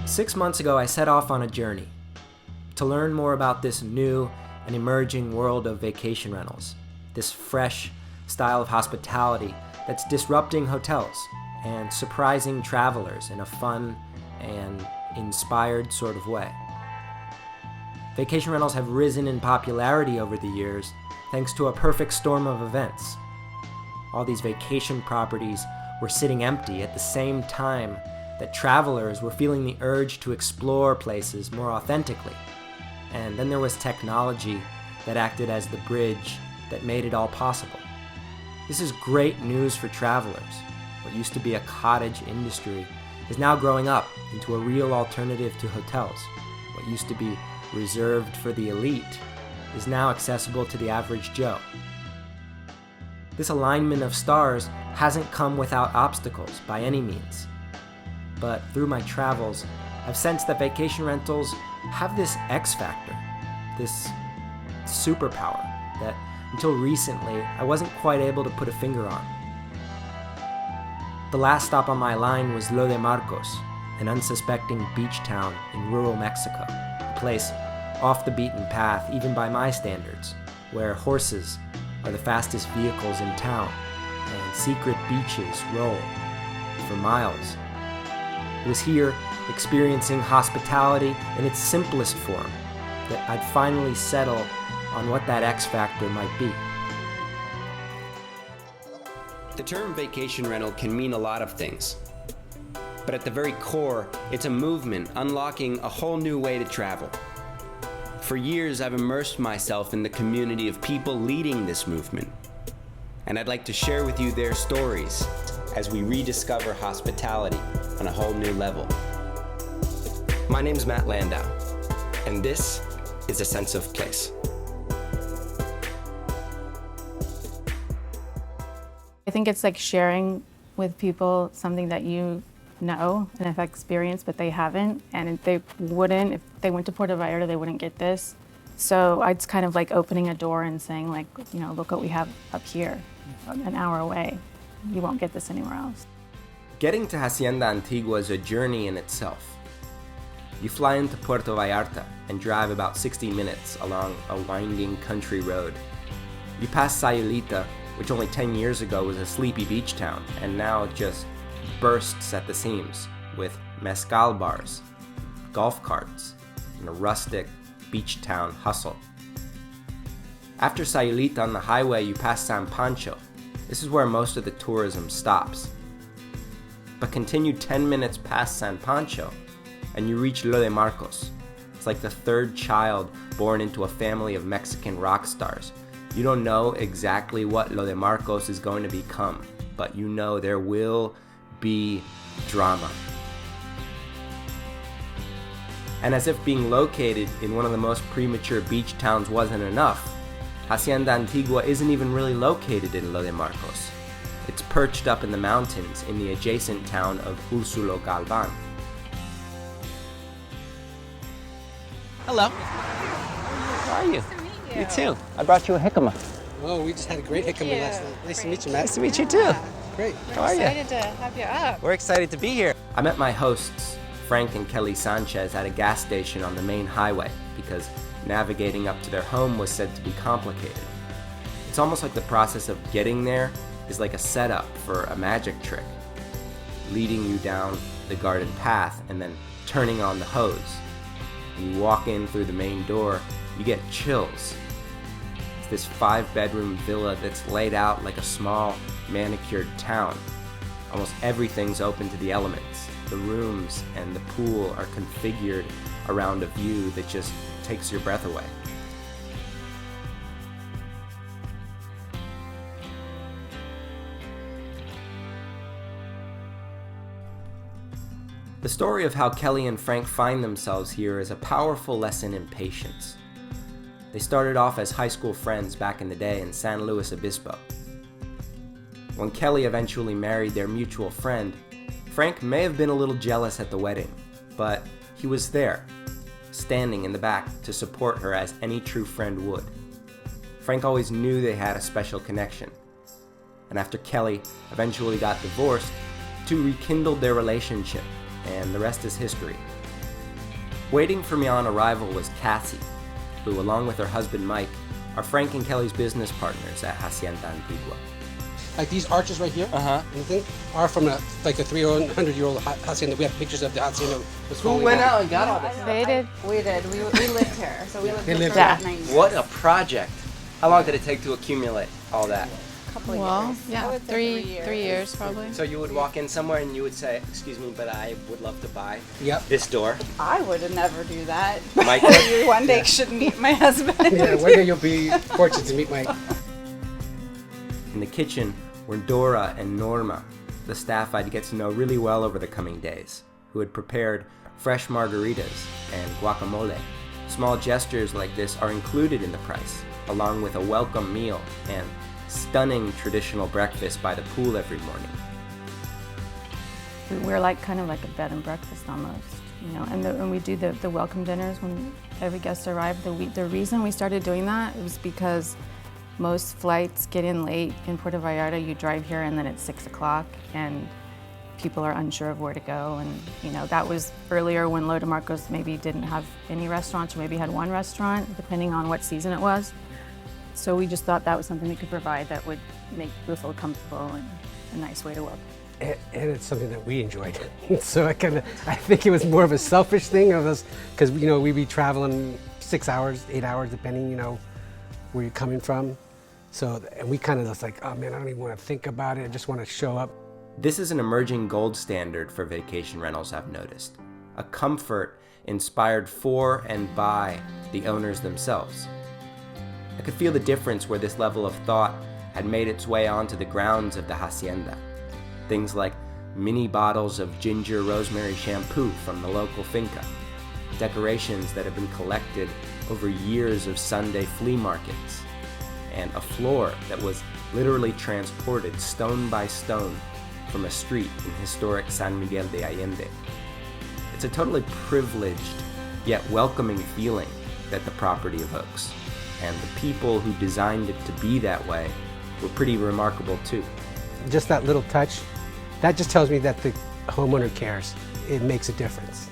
6 months ago, I set off on a journey to learn more about this new and emerging world of vacation rentals, this fresh style of hospitality that's disrupting hotels and surprising travelers in a fun and inspired sort of way. Vacation rentals have risen in popularity over the years thanks to a perfect storm of events. All these vacation properties were sitting empty at the same time that travelers were feeling the urge to explore places more authentically. And then there was technology that acted as the bridge that made it all possible. This is great news for travelers. What used to be a cottage industry is now growing up into a real alternative to hotels. What used to be reserved for the elite is now accessible to the average Joe. This alignment of stars hasn't come without obstacles by any means. But through my travels, I've sensed that vacation rentals have this X factor, this superpower that until recently I wasn't quite able to put a finger on. The last stop on my line was Lo de Marcos, an unsuspecting beach town in rural Mexico, a place off the beaten path even by my standards, where horses are the fastest vehicles in town and secret beaches roll for miles. It was here, experiencing hospitality in its simplest form, that I'd finally settle on what that X factor might be. The term vacation rental can mean a lot of things, but at the very core, it's a movement unlocking a whole new way to travel. For years, I've immersed myself in the community of people leading this movement, and I'd like to share with you their stories as we rediscover hospitality on a whole new level. My name's Matt Landau, and this is A Sense of Place. I think it's like sharing with people something that you know and have experienced, but they haven't, and if they went to Puerto Vallarta, they wouldn't get this. So it's kind of like opening a door and saying, like, you know, look what we have up here, an hour away. You won't get this anywhere else. Getting to Hacienda Antigua is a journey in itself. You fly into Puerto Vallarta and drive about 60 minutes along a winding country road. You pass Sayulita, which only 10 years ago was a sleepy beach town, and now just bursts at the seams with mezcal bars, golf carts, and a rustic beach town hustle. After Sayulita on the highway, you pass San Pancho. This is where most of the tourism stops. But continue 10 minutes past San Pancho, and you reach Lo de Marcos. It's like the third child born into a family of Mexican rock stars. You don't know exactly what Lo de Marcos is going to become, but you know there will be drama. And as if being located in one of the most premature beach towns wasn't enough, Hacienda Antigua isn't even really located in Lo de Marcos. It's perched up in the mountains in the adjacent town of Úrsulo Galvan. Hello. How are you? Nice to meet you. You too. I brought you a jicama. Oh, we just had a great jicama last night. Nice to meet you, Matt. Nice to meet you too. Great. How are you? Excited to have you up. We're excited to be here. I met my hosts, Frank and Kelley Sanchez, at a gas station on the main highway because navigating up to their home was said to be complicated. It's almost like the process of getting there is like a setup for a magic trick, leading you down the garden path and then turning on the hose. When you walk in through the main door, you get chills. It's this 5-bedroom villa that's laid out like a small, manicured town. Almost everything's open to the elements. The rooms and the pool are configured around a view that just takes your breath away. The story of how Kelley and Frank find themselves here is a powerful lesson in patience. They started off as high school friends back in the day in San Luis Obispo. When Kelley eventually married their mutual friend, Frank may have been a little jealous at the wedding, but he was there, standing in the back to support her as any true friend would. Frank always knew they had a special connection. And after Kelley eventually got divorced, the two rekindled their relationship, and the rest is history. Waiting for me on arrival was Cassie, who, along with her husband Mike, are Frank and Kelley's business partners at Hacienda Antigua. Like these arches right here, you think, are from a 300-year-old hacienda. We have pictures of the hacienda. Who went out and got all this? They did. We did. We lived here, so we lived They here lived for about here. 9 years. What a project. How long did it take to accumulate all that? Couple of Well, years. I yeah, would say 3 years probably. So you would walk in somewhere and you would say, excuse me, but I would love to buy Yep. this door. I would never do that. Mike You one day should meet my husband. Yeah, one day you'll be fortunate to meet Mike. In the kitchen were Dora and Norma, the staff I'd get to know really well over the coming days, who had prepared fresh margaritas and guacamole. Small gestures like this are included in the price, along with a welcome meal and stunning traditional breakfast by the pool every morning. We're like kind of like a bed and breakfast almost, you know. And we do the welcome dinners when every guest arrived. The reason we started doing that was because most flights get in late in Puerto Vallarta. You drive here and then it's 6 o'clock, and people are unsure of where to go. And you know, that was earlier when Lo de Marcos maybe didn't have any restaurants, or maybe had one restaurant, depending on what season it was. So we just thought that was something we could provide that would make people feel comfortable and a nice way to work. And it's something that we enjoyed. So I think it was more of a selfish thing of us, because you know, we'd be traveling 6 hours, 8 hours, depending, you know, where you're coming from. So, and we kind of just like, oh man, I don't even want to think about it. I just want to show up. This is an emerging gold standard for vacation rentals, I've noticed. A comfort inspired for and by the owners themselves. I could feel the difference where this level of thought had made its way onto the grounds of the hacienda. Things like mini bottles of ginger rosemary shampoo from the local finca, decorations that have been collected over years of Sunday flea markets, and a floor that was literally transported stone by stone from a street in historic San Miguel de Allende. It's a totally privileged yet welcoming feeling that the property evokes, and the people who designed it to be that way were pretty remarkable too. Just that little touch, that just tells me that the homeowner cares. It makes a difference.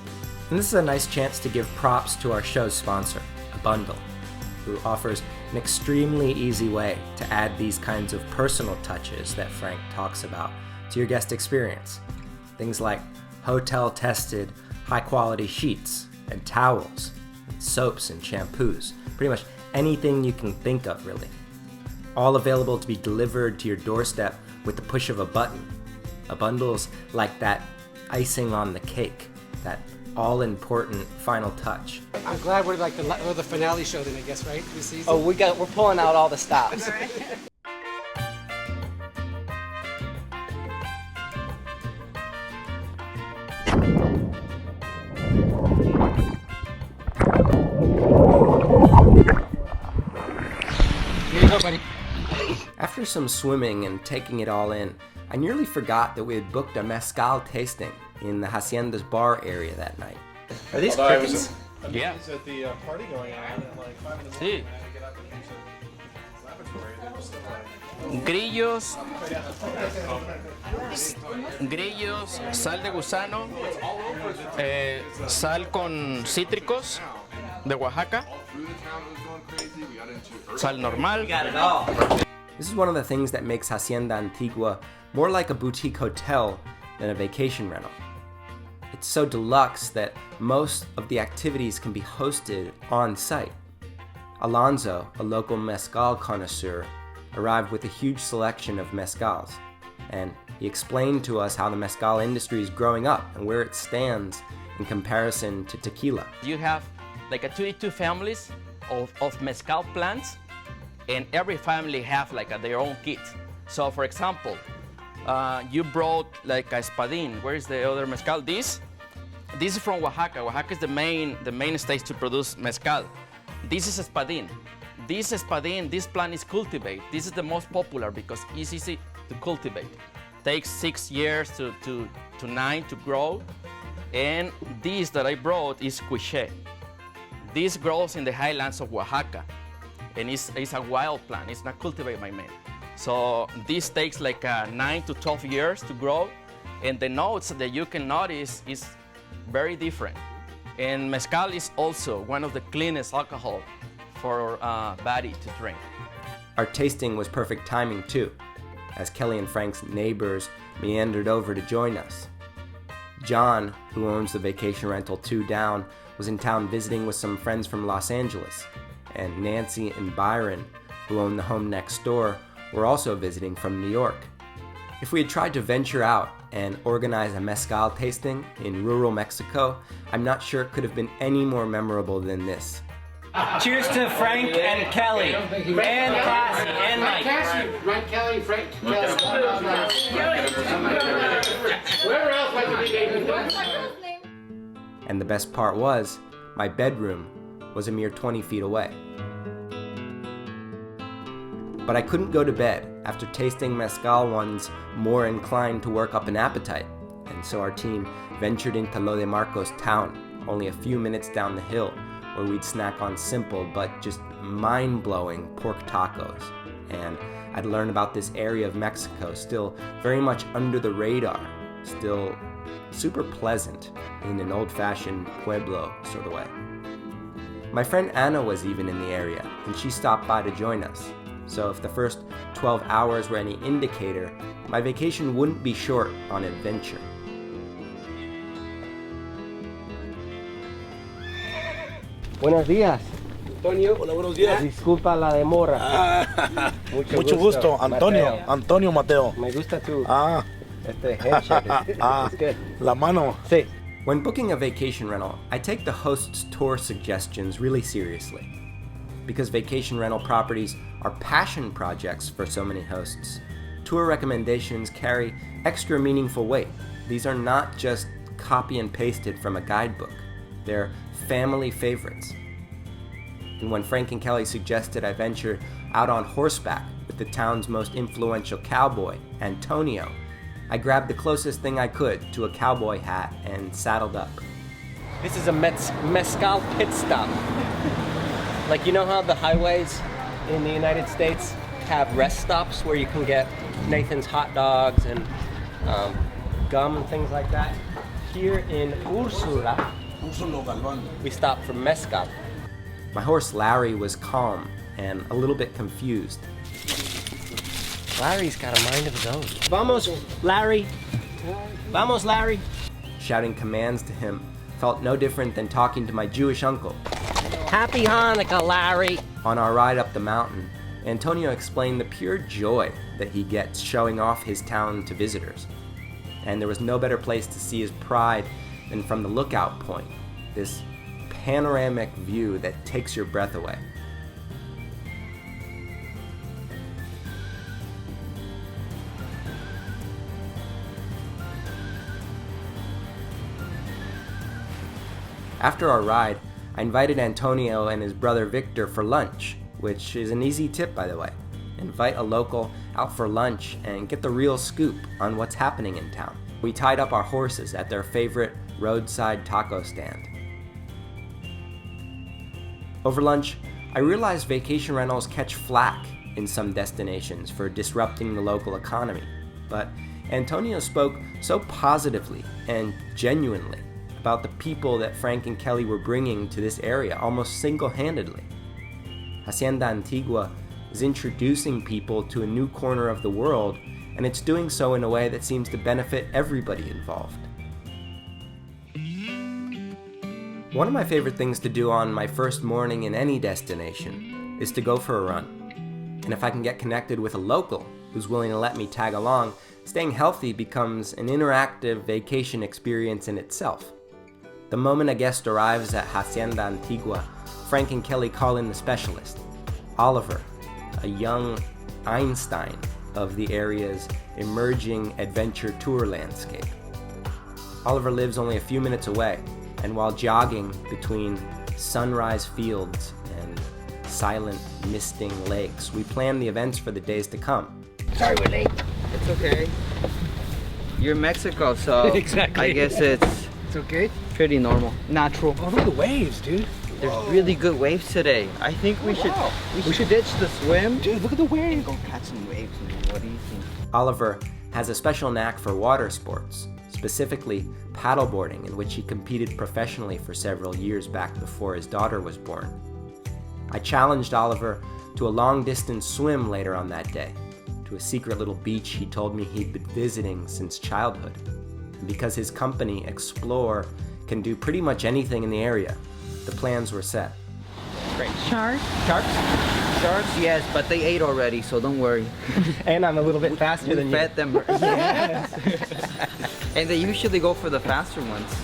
And this is a nice chance to give props to our show's sponsor, A Bundle, who offers an extremely easy way to add these kinds of personal touches that Frank talks about to your guest experience. Things like hotel-tested, high-quality sheets and towels, and soaps and shampoos, pretty much anything you can think of, really. All available to be delivered to your doorstep with the push of a button. A Bundle's like that icing on the cake, that all-important final touch. I'm glad we're like the finale show then, I guess, right? This season? Oh, we're pulling out all the stops. Here you go, buddy. After some swimming and taking it all in, I nearly forgot that we had booked a mezcal tasting in the Hacienda's bar area that night. Are these Although I crickets? was amazed at the party going on at like 5 in the morning. I had to get up and use the laboratory. They were still Grillos, sal de gusano, sal con cítricos de Oaxaca, sal normal. This is one of the things that makes Hacienda Antigua more like a boutique hotel than a vacation rental. It's so deluxe that most of the activities can be hosted on site. Alonzo, a local mezcal connoisseur, arrived with a huge selection of mezcals, and he explained to us how the mezcal industry is growing up and where it stands in comparison to tequila. You have like a 22 families of mezcal plants, and every family have like their own kit. So for example, you brought like a espadín. Where is the other mezcal? This is from Oaxaca. Oaxaca is the main state to produce mezcal. This is espadín. This plant is cultivated. This is the most popular because it's easy to cultivate. Takes 6 years to 9 to grow. And this that I brought is quiché. This grows in the highlands of Oaxaca, and it's a wild plant. It's not cultivated by man. So this takes like 9 to 12 years to grow, and the notes that you can notice is very different. And mezcal is also one of the cleanest alcohol for body to drink. Our tasting was perfect timing too, as Kelly and Frank's neighbors meandered over to join us. John, who owns the vacation rental 2 down, was in town visiting with some friends from Los Angeles, and Nancy and Byron, who own the home next door, were also visiting from New York. If we had tried to venture out and organize a mezcal tasting in rural Mexico, I'm not sure it could have been any more memorable than this. Cheers to Frank and Kelly, and Cassie, and Mike. Frank Kelley, Frank Kelley. Where else might be? And the best part was, my bedroom was a mere 20 feet away. But I couldn't go to bed after tasting mezcal ones more inclined to work up an appetite, and so our team ventured into Lo de Marcos town, only a few minutes down the hill, where we'd snack on simple but just mind-blowing pork tacos. And I'd learn about this area of Mexico, still very much under the radar, still super pleasant in an old-fashioned Pueblo sort of way. My friend Anna was even in the area, and she stopped by to join us. So if the first 12 hours were any indicator, my vacation wouldn't be short on adventure. Buenos días. Antonio. Hola, buenos días. Disculpa la demora. Mucho gusto. Antonio. Mateo. Antonio Mateo. Me gusta tu Este handshake. It's good. La mano. Sí. When booking a vacation rental, I take the host's tour suggestions really seriously. Because vacation rental properties are passion projects for so many hosts, tour recommendations carry extra meaningful weight. These are not just copy and pasted from a guidebook. They're family favorites. And when Frank and Kelly suggested I venture out on horseback with the town's most influential cowboy, Antonio, I grabbed the closest thing I could to a cowboy hat and saddled up. This is a mezcal pit stop. Like, you know how the highways in the United States have rest stops where you can get Nathan's hot dogs and gum and things like that? Here in Ursula, we stopped for mezcal. My horse Larry was calm and a little bit confused. Larry's got a mind of his own. Vamos, Larry. Vamos, Larry. Shouting commands to him felt no different than talking to my Jewish uncle. Happy Hanukkah, Larry. On our ride up the mountain, Antonio explained the pure joy that he gets showing off his town to visitors. And there was no better place to see his pride than from the lookout point, this panoramic view that takes your breath away. After our ride, I invited Antonio and his brother Victor for lunch, which is an easy tip, by the way. Invite a local out for lunch and get the real scoop on what's happening in town. We tied up our horses at their favorite roadside taco stand. Over lunch, I realized vacation rentals catch flack in some destinations for disrupting the local economy, but Antonio spoke so positively and genuinely about the people that Frank and Kelly were bringing to this area almost single-handedly. Hacienda Antigua is introducing people to a new corner of the world, and it's doing so in a way that seems to benefit everybody involved. One of my favorite things to do on my first morning in any destination is to go for a run. And if I can get connected with a local who's willing to let me tag along, staying healthy becomes an interactive vacation experience in itself. The moment a guest arrives at Hacienda Antigua, Frank and Kelly call in the specialist, Oliver, a young Einstein of the area's emerging adventure tour landscape. Oliver lives only a few minutes away, and while jogging between sunrise fields and silent, misting lakes, we plan the events for the days to come. Sorry we're late. It's okay. You're in Mexico, so Exactly. I guess it's okay. pretty normal, natural. Oh, look at the waves, dude. There's really good waves today. I think we should ditch the swim. Dude, look at the waves. Go catch some waves. What do you think? Oliver has a special knack for water sports, specifically paddleboarding, in which he competed professionally for several years back before his daughter was born. I challenged Oliver to a long-distance swim later on that day, to a secret little beach he told me he'd been visiting since childhood. And because his company, Explore, can do pretty much anything in the area, the plans were set. Great. Sharks? Sharks, yes, but they ate already, so don't worry. And I'm a little bit faster than you. Fed them. Yes. And they usually go for the faster ones.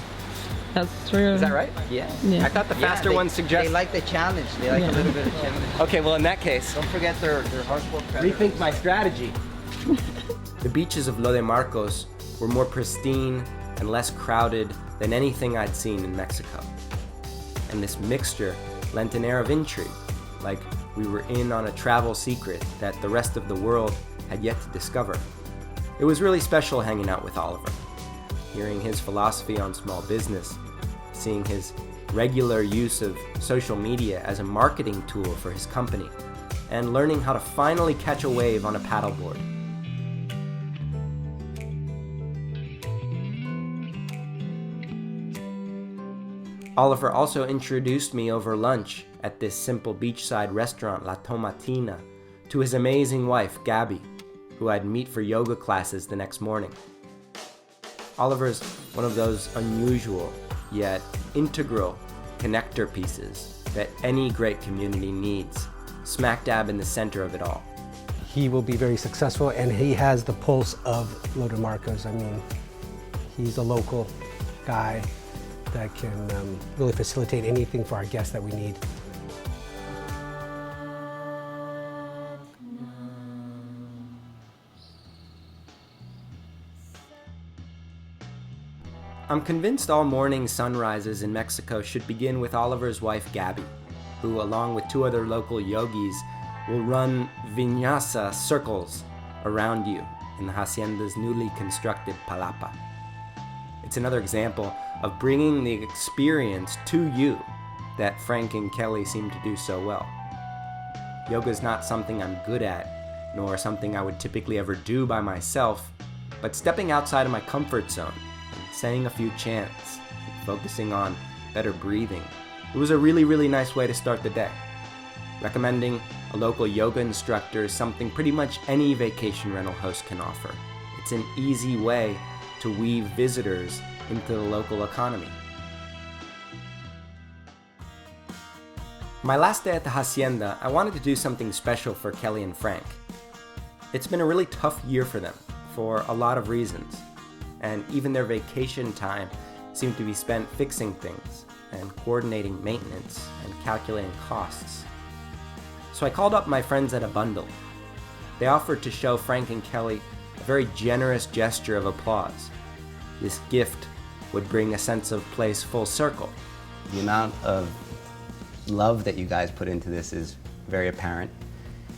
That's true. Is that right? Yeah. I thought the faster they, ones suggest... They like the challenge. They like a little bit of challenge. Okay, well in that case, Don't forget their hardcore predators. rethink my strategy. The beaches of Lo de Marcos were more pristine and less crowded than anything I'd seen in Mexico. And this mixture lent an air of intrigue, like we were in on a travel secret that the rest of the world had yet to discover. It was really special hanging out with Oliver, hearing his philosophy on small business, seeing his regular use of social media as a marketing tool for his company, and learning how to finally catch a wave on a paddleboard. Oliver also introduced me over lunch at this simple beachside restaurant, La Tomatina, to his amazing wife, Gabby, who I'd meet for yoga classes the next morning. Oliver's one of those unusual, yet integral connector pieces that any great community needs, smack dab in the center of it all. He will be very successful, and he has the pulse of Lo de Marcos. I mean, he's a local guy that can really facilitate anything for our guests that we need. I'm convinced all morning sunrises in Mexico should begin with Oliver's wife, Gabby, who, along with 2 other local yogis, will run vinyasa circles around you in the Hacienda's newly constructed palapa. It's another example of bringing the experience to you that Frank and Kelley seem to do so well. Yoga is not something I'm good at, nor something I would typically ever do by myself, but stepping outside of my comfort zone, saying a few chants, focusing on better breathing. It was a really, really nice way to start the day. Recommending a local yoga instructor is something pretty much any vacation rental host can offer. It's an easy way to weave visitors into the local economy. My last day at the Hacienda, I wanted to do something special for Kelley and Frank. It's been a really tough year for them, for a lot of reasons. And even their vacation time seemed to be spent fixing things and coordinating maintenance and calculating costs. So I called up my friends at A Bundle. They offered to show Frank and Kelley a very generous gesture of applause. This gift would bring a sense of place full circle. The amount of love that you guys put into this is very apparent.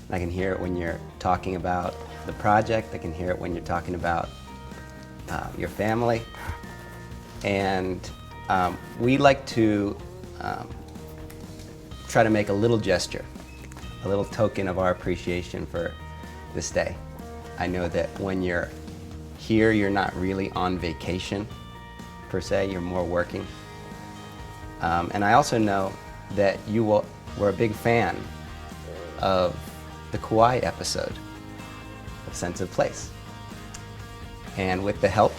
I can hear it when you're talking about the project. I can hear it when you're talking about your family. And we like to try to make a little gesture, a little token of our appreciation for this day. I know that when you're here, you're not really on vacation per se, you're more working. And I also know that you were a big fan of the Kauai episode of Sense of Place. And with the help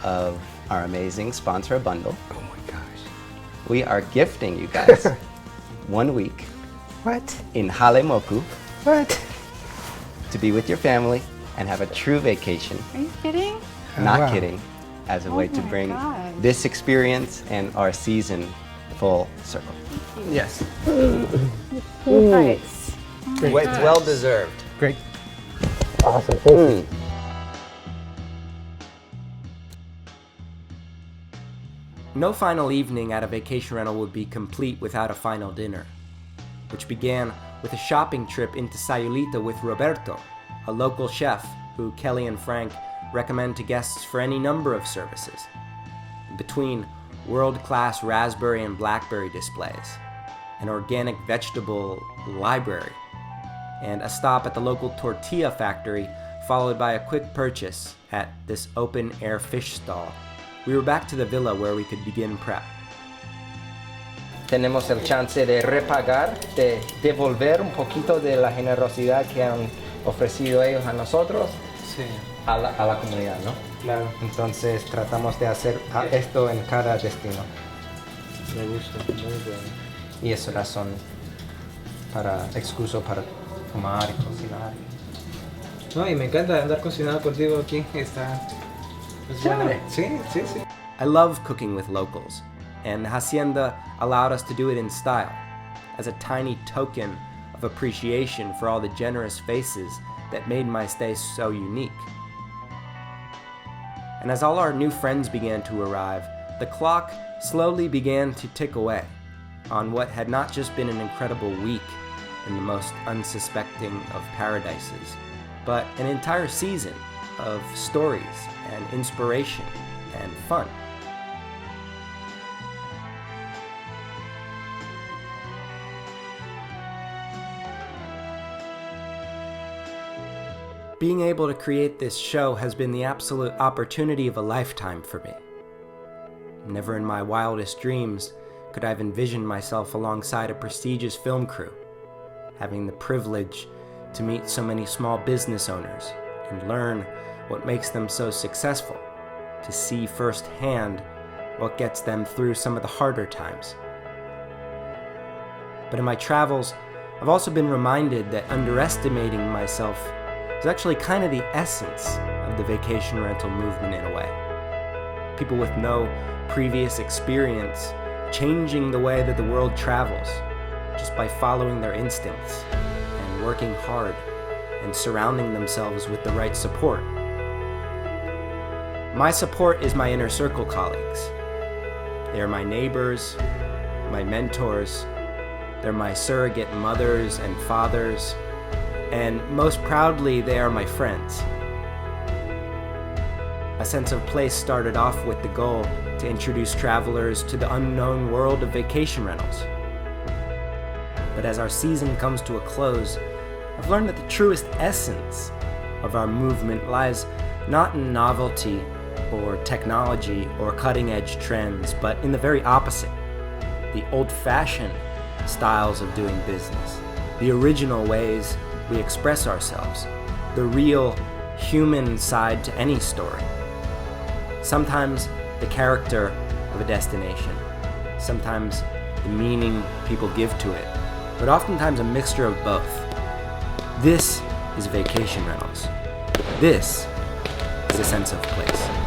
of our amazing sponsor, A Bundle, Oh my gosh. we are gifting you guys 1 week What? in Halemoku What? to be with your family and have a true vacation. Are you kidding? Not wow. kidding, as a way to my bring God. this experience and our season full circle. Yes. Nice. It's well deserved. Great. Awesome. Thank you. No final evening at a vacation rental would be complete without a final dinner, which began with a shopping trip into Sayulita with Roberto, a local chef who Kelley and Frank recommend to guests for any number of services. Between world-class raspberry and blackberry displays, an organic vegetable library, and a stop at the local tortilla factory followed by a quick purchase at this open-air fish stall, we were back to the villa where we could begin prep. Tenemos el chance de repagar, de devolver un poquito de la generosidad que han ofrecido ellos a nosotros, Sí. a la comunidad, ¿no? Claro. Entonces tratamos de hacer esto en cada destino. Me gusta, muy bueno. Y es razón excuso para tomar y cocinar. No, y me encanta andar cocinando contigo aquí. Es bueno. Sí. I love cooking with locals, and the Hacienda allowed us to do it in style, as a tiny token of appreciation for all the generous faces that made my stay so unique. And as all our new friends began to arrive, the clock slowly began to tick away on what had not just been an incredible week in the most unsuspecting of paradises, but an entire season of stories and inspiration and fun. Being able to create this show has been the absolute opportunity of a lifetime for me. Never in my wildest dreams could I have envisioned myself alongside a prestigious film crew, having the privilege to meet so many small business owners and learn what makes them so successful, to see firsthand what gets them through some of the harder times. But in my travels, I've also been reminded that underestimating myself is actually kind of the essence of the vacation rental movement in a way. People with no previous experience changing the way that the world travels just by following their instincts and working hard and surrounding themselves with the right support. My support is my inner circle colleagues. They are my neighbors, my mentors, they're my surrogate mothers and fathers, and most proudly, they are my friends. A sense of place started off with the goal to introduce travelers to the unknown world of vacation rentals. But as our season comes to a close, I've learned that the truest essence of our movement lies not in novelty or technology or cutting-edge trends, but in the very opposite, the old-fashioned styles of doing business, the original ways we express ourselves, the real human side to any story. Sometimes the character of a destination, sometimes the meaning people give to it, but oftentimes a mixture of both. This is vacation rentals. This is a sense of place.